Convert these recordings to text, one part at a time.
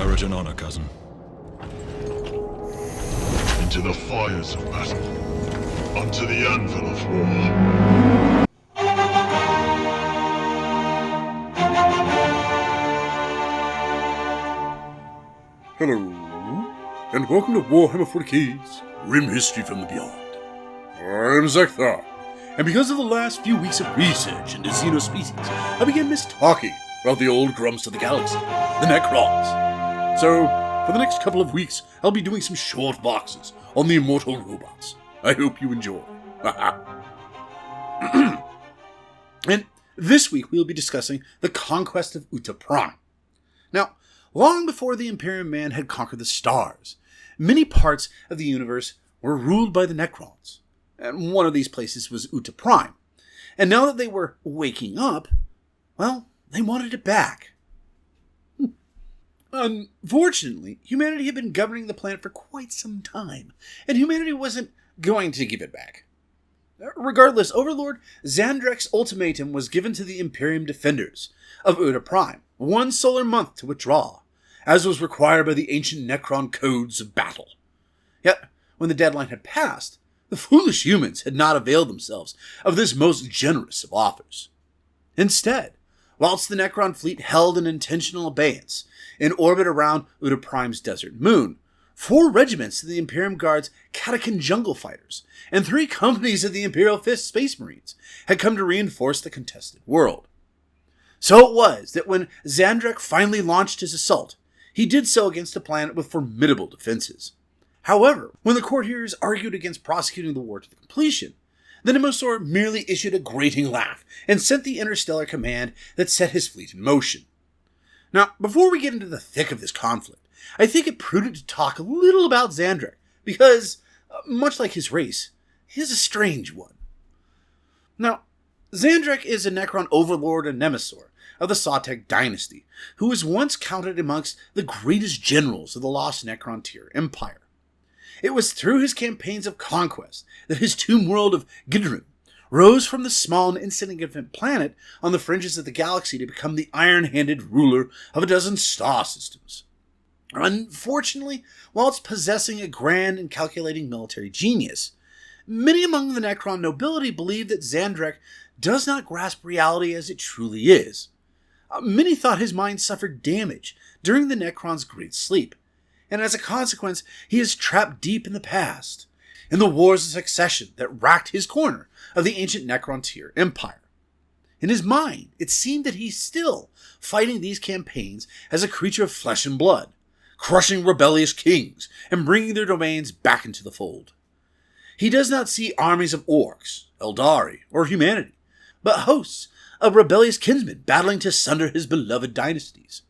Courage and honor, cousin. Into the fires of battle, unto the anvil of war. Hello, and welcome to Warhammer 40k's Grim History from the Beyond. I'm Zeckthar, and because of the last few weeks of research into xenospecies, I began mistalking about the old grumps of the galaxy, the Necrons. So, for the next couple of weeks, I'll be doing some short boxes on the immortal robots. I hope you enjoy. And this week we'll be discussing the Conquest of Utta Prime. Now, long before the Imperium Man had conquered the stars, many parts of the universe were ruled by the Necrons, and one of these places was Utta Prime. And now that they were waking up, well, they wanted it back. Unfortunately, humanity had been governing the planet for quite some time, and humanity wasn't going to give it back. Regardless, Overlord Zahndrekh's ultimatum was given to the Imperium defenders of Utta Prime, 1 solar month to withdraw, as was required by the ancient Necron codes of battle. Yet, when the deadline had passed, the foolish humans had not availed themselves of this most generous of offers. Instead, whilst the Necron fleet held an intentional abeyance in orbit around Utta Prime's desert moon, 4 regiments of the Imperium Guard's Catachan Jungle Fighters and 3 companies of the Imperial 5th Space Marines had come to reinforce the contested world. So it was that when Zahndrekh finally launched his assault, he did so against a planet with formidable defenses. However, when the courtiers argued against prosecuting the war to the completion, the Nemosaur merely issued a grating laugh and sent the interstellar command that set his fleet in motion. Now, before we get into the thick of this conflict, I think it prudent to talk a little about Zahndrekh, because, much like his race, he is a strange one. Now, Zahndrekh is a Necron overlord and Nemosaur of the Zahndrekh dynasty, who was once counted amongst the greatest generals of the lost Necron tier empire. It was through his campaigns of conquest that his tomb world of Gidrin rose from the small and insignificant planet on the fringes of the galaxy to become the iron-handed ruler of a dozen star systems. Unfortunately, whilst possessing a grand and calculating military genius, many among the Necron nobility believe that Zahndrekh does not grasp reality as it truly is. Many thought his mind suffered damage during the Necron's Great Sleep, and as a consequence, he is trapped deep in the past, in the wars of succession that racked his corner of the ancient Necron tier empire. In his mind, it seemed that he's still fighting these campaigns as a creature of flesh and blood, crushing rebellious kings and bringing their domains back into the fold. He does not see armies of orcs, Eldari, or humanity, but hosts of rebellious kinsmen battling to sunder his beloved dynasties.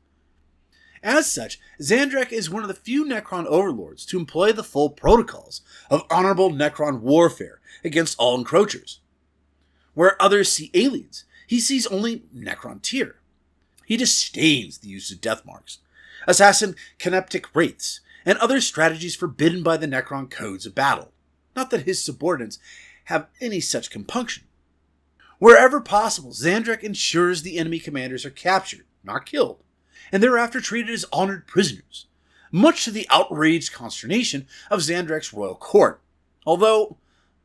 As such, Zahndrekh is one of the few Necron overlords to employ the full protocols of honorable Necron warfare against all encroachers. Where others see aliens, he sees only Necron tier. He disdains the use of death marks, assassin caneptic wraiths, and other strategies forbidden by the Necron codes of battle. Not that his subordinates have any such compunction. Wherever possible, Zahndrekh ensures the enemy commanders are captured, not killed, and thereafter treated as honored prisoners, much to the outraged consternation of Zahndrekh's royal court, although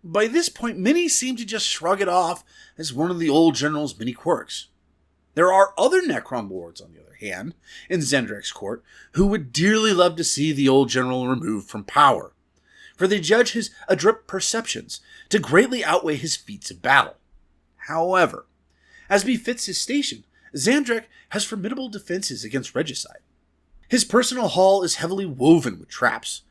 by this point many seem to just shrug it off as one of the old general's many quirks. There are other Necron lords, on the other hand, in Zahndrekh's court, who would dearly love to see the old general removed from power, for they judge his adroit perceptions to greatly outweigh his feats of battle. However, as befits his station, Zahndrekh has formidable defenses against regicide. His personal hall is heavily woven with traps.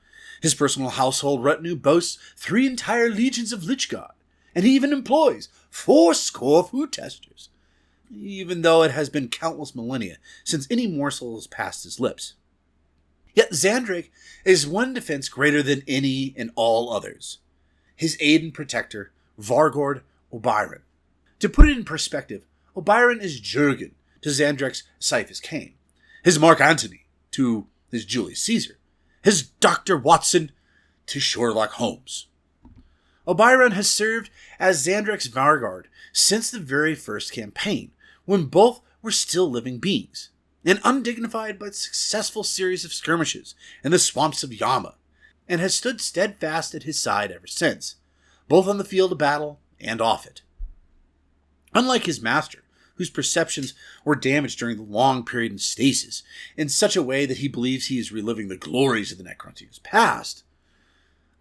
His personal household retinue boasts 3 entire legions of Lich God, and he even employs 80 food testers, even though it has been countless millennia since any morsel has passed his lips. Yet Zahndrekh is one defense greater than any and all others: his aid and protector, Vargord Obyron. To put it in perspective, Obyron is Jurgen to Zahndrekh's Cyphus Cain, his Mark Antony to his Julius Caesar, his Dr. Watson to Sherlock Holmes. Obyron has served as Zahndrekh's Vanguard since the very first campaign, when both were still living beings, an undignified but successful series of skirmishes in the swamps of Yama, and has stood steadfast at his side ever since, both on the field of battle and off it. Unlike his master, whose perceptions were damaged during the long period in stasis, in such a way that he believes he is reliving the glories of the Necrons years past,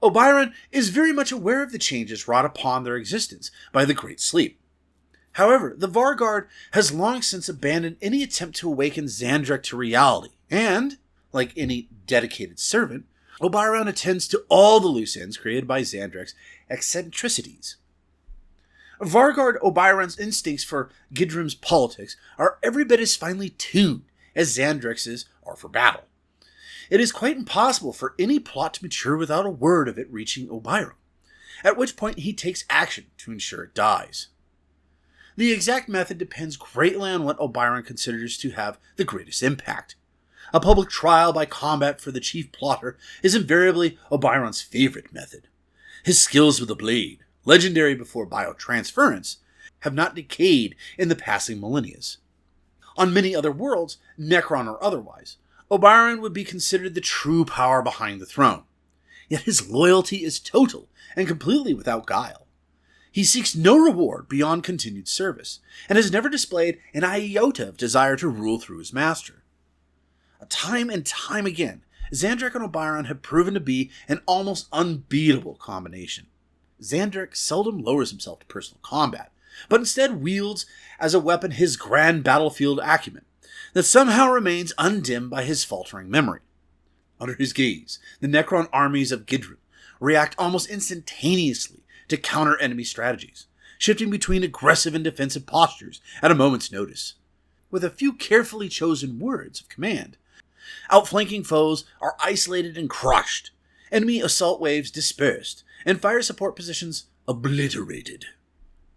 Obyron is very much aware of the changes wrought upon their existence by the Great Sleep. However, the Vanguard has long since abandoned any attempt to awaken Zahndrekh to reality, and, like any dedicated servant, Obyron attends to all the loose ends created by Zahndrekh's eccentricities. Vanguard Obyron's instincts for Gidrim's politics are every bit as finely tuned as Zahndrekh's are for battle. It is quite impossible for any plot to mature without a word of it reaching Obyron, at which point he takes action to ensure it dies. The exact method depends greatly on what Obyron considers to have the greatest impact. A public trial by combat for the chief plotter is invariably Obyron's favorite method. His skills with the blade, legendary before biotransference, have not decayed in the passing millennia. On many other worlds, Necron or otherwise, Obyron would be considered the true power behind the throne. Yet his loyalty is total and completely without guile. He seeks no reward beyond continued service, and has never displayed an iota of desire to rule through his master. Time and time again, Zahndrekh and Obyron have proven to be an almost unbeatable combination. Zahndrekh seldom lowers himself to personal combat, but instead wields as a weapon his grand battlefield acumen, that somehow remains undimmed by his faltering memory. Under his gaze, the Necron armies of Gidrim react almost instantaneously to counter enemy strategies, shifting between aggressive and defensive postures at a moment's notice. With a few carefully chosen words of command, outflanking foes are isolated and crushed, enemy assault waves dispersed, and fire support positions obliterated.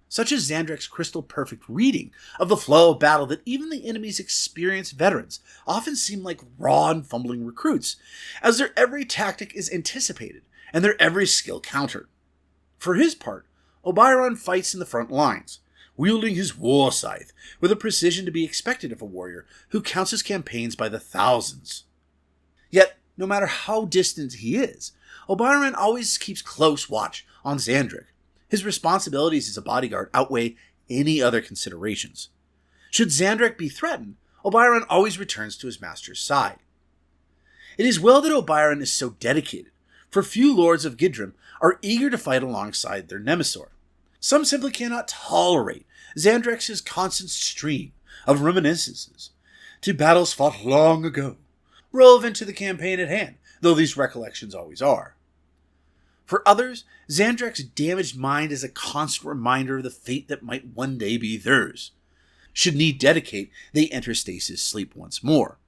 Such is Zahndrekh's crystal-perfect reading of the flow of battle that even the enemy's experienced veterans often seem like raw and fumbling recruits, as their every tactic is anticipated and their every skill countered. For his part, Obyron fights in the front lines, wielding his war scythe with a precision to be expected of a warrior who counts his campaigns by the thousands. Yet, no matter how distant he is, Obyron always keeps close watch on Zahndrekh. His responsibilities as a bodyguard outweigh any other considerations. Should Zahndrekh be threatened, Obyron always returns to his master's side. It is well that Obyron is so dedicated, for few lords of Gidrim are eager to fight alongside their Nemesor. Some simply cannot tolerate Zahndrekh's constant stream of reminiscences to battles fought long ago, relevant to the campaign at hand, though these recollections always are. For others, Zahndrekh's damaged mind is a constant reminder of the fate that might one day be theirs. Should need dedicate, they enter stasis sleep once more.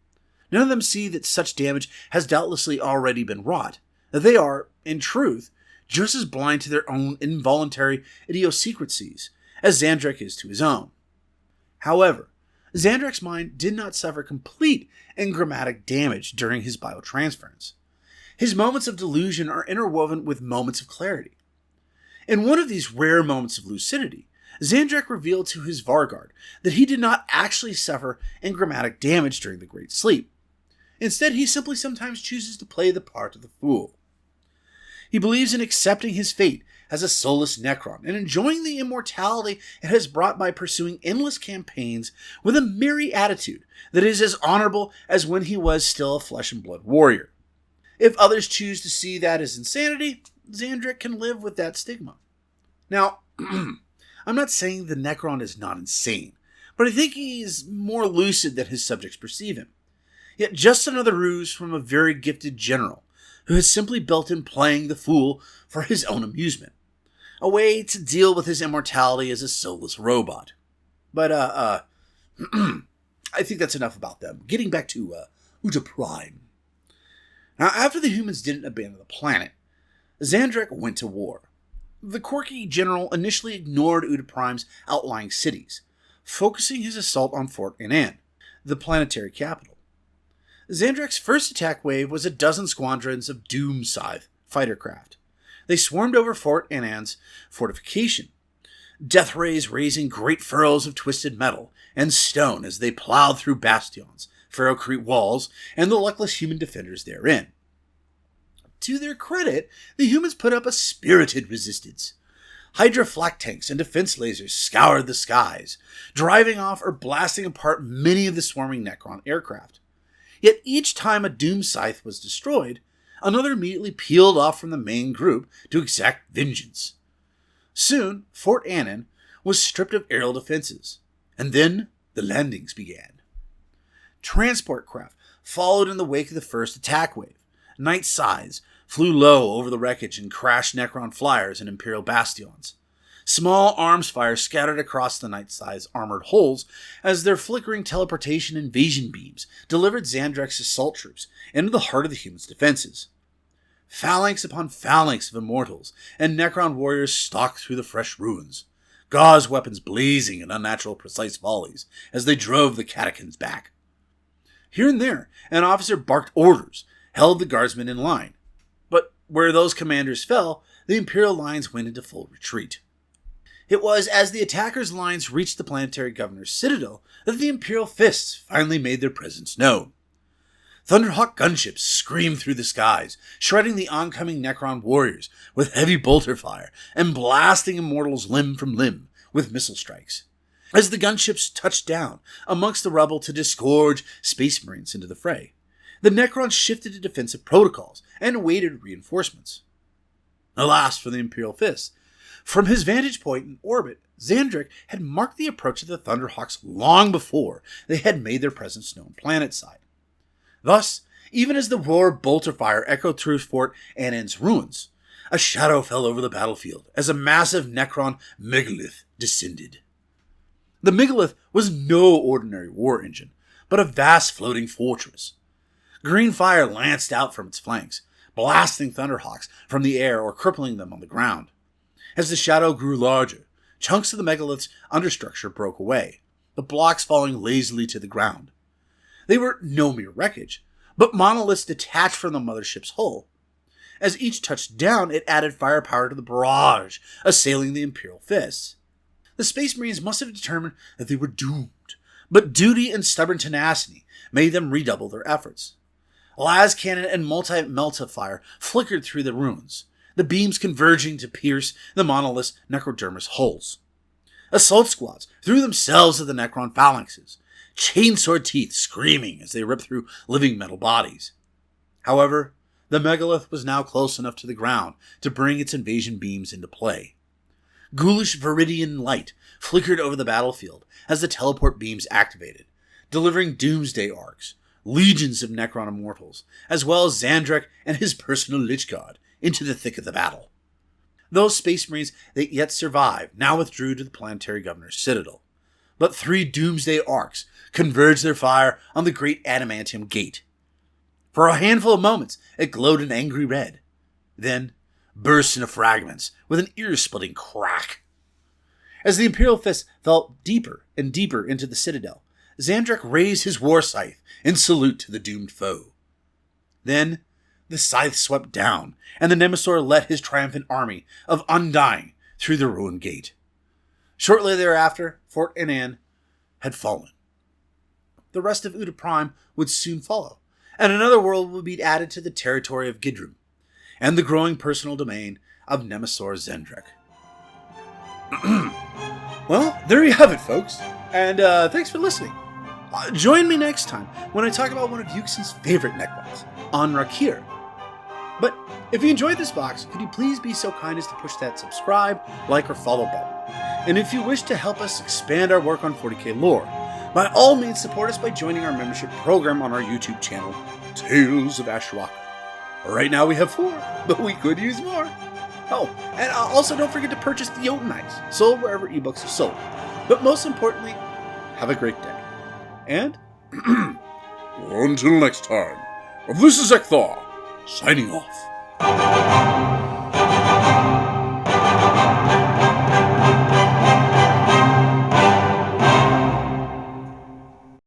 None of them see that such damage has doubtlessly already been wrought. They are, in truth, just as blind to their own involuntary idiosyncrasies as Zahndrekh is to his own. However, Zahndrekh's mind did not suffer complete engrammatic damage during his biotransference. His moments of delusion are interwoven with moments of clarity. In one of these rare moments of lucidity, Zahndrekh revealed to his Vanguard that he did not actually suffer engrammatic damage during the Great Sleep. Instead, he simply sometimes chooses to play the part of the fool. He believes in accepting his fate as a soulless Necron and enjoying the immortality it has brought by pursuing endless campaigns with a merry attitude that is as honorable as when he was still a flesh and blood warrior. If others choose to see that as insanity, Zahndrekh can live with that stigma. Now, I'm not saying the Necron is not insane, but I think he is more lucid than his subjects perceive him. Yet just another ruse from a very gifted general who has simply built in playing the fool for his own amusement. A way to deal with his immortality as a soulless robot. But, I think that's enough about them. Getting back to, Utta Prime. Now, after the humans didn't abandon the planet, Zahndrekh went to war. The quirky general initially ignored Utta Prime's outlying cities, focusing his assault on Fort Inan, the planetary capital. Zahndrekh's first attack wave was a dozen squadrons of Doom Scythe fighter craft. They swarmed over Fort Inan's fortification, death rays raising great furrows of twisted metal and stone as they plowed through bastions, ferrocrete walls, and the luckless human defenders therein. To their credit, the humans put up a spirited resistance. Hydra flak tanks and defense lasers scoured the skies, driving off or blasting apart many of the swarming Necron aircraft. Yet each time a Doom Scythe was destroyed, another immediately peeled off from the main group to exact vengeance. Soon, Fort Annan was stripped of aerial defenses, and then the landings began. Transport craft followed in the wake of the first attack wave. Night Scythes flew low over the wreckage and crashed Necron flyers and Imperial bastions. Small arms fire scattered across the Night Scythes' armored hulls as their flickering teleportation invasion beams delivered Zahndrekh's assault troops into the heart of the humans' defenses. Phalanx upon phalanx of immortals and Necron warriors stalked through the fresh ruins, gauze weapons blazing in unnatural precise volleys as they drove the catechins back. Here and there, an officer barked orders, held the guardsmen in line. But where those commanders fell, the Imperial lines went into full retreat. It was as the attackers' lines reached the planetary governor's citadel that the Imperial fists finally made their presence known. Thunderhawk gunships screamed through the skies, shredding the oncoming Necron warriors with heavy bolter fire and blasting immortals limb from limb with missile strikes. As the gunships touched down amongst the rubble to disgorge Space Marines into the fray, the Necrons shifted to defensive protocols and awaited reinforcements. Alas for the Imperial Fist. From his vantage point in orbit, Zahndrekh had marked the approach of the Thunderhawks long before they had made their presence known planetside. Thus, even as the roar of bolter fire echoed through Fort Annan's ruins, a shadow fell over the battlefield as a massive Necron megalith descended. The megalith was no ordinary war engine, but a vast floating fortress. Green fire lanced out from its flanks, blasting Thunderhawks from the air or crippling them on the ground. As the shadow grew larger, chunks of the megalith's understructure broke away, the blocks falling lazily to the ground. They were no mere wreckage, but monoliths detached from the mothership's hull. As each touched down, it added firepower to the barrage assailing the Imperial fists. The Space Marines must have determined that they were doomed, but duty and stubborn tenacity made them redouble their efforts. Las cannon and multi-melta fire flickered through the ruins, the beams converging to pierce the monolith's necrodermis hulls. Assault squads threw themselves at the Necron phalanxes, chainsword teeth screaming as they ripped through living metal bodies. However, the megalith was now close enough to the ground to bring its invasion beams into play. Ghoulish viridian light flickered over the battlefield as the teleport beams activated, delivering doomsday arcs, legions of Necron immortals, as well as Zahndrekh and his personal Lich God, into the thick of the battle. Those Space Marines that yet survived now withdrew to the planetary governor's citadel, but 3 doomsday arcs converged their fire on the great adamantium gate. For a handful of moments, it glowed an angry red, then burst into fragments with an ear-splitting crack. As the Imperial Fist fell deeper and deeper into the citadel, Zahndrekh raised his war scythe in salute to the doomed foe. Then, the scythe swept down, and the Nemesaur led his triumphant army of Undying through the ruined gate. Shortly thereafter, Fort Annan had fallen. The rest of Utta Prime would soon follow, and another world would be added to the territory of Gidrum, and the growing personal domain of Nemesaur Zahndrekh. Well, there you have it, folks, and thanks for listening. Join me next time when I talk about one of Yuxin's favorite Necrons, Rakir. But if you enjoyed this box, could you please be so kind as to push that subscribe, like, or follow button? And if you wish to help us expand our work on 40k lore, by all means support us by joining our membership program on our YouTube channel, Tales of Ashraka. Right now we have 4, but we could use more. Oh, and also don't forget to purchase the Jotunites, sold wherever ebooks are sold. But most importantly, have a great day. And until next time, this is Zeckthar, signing off.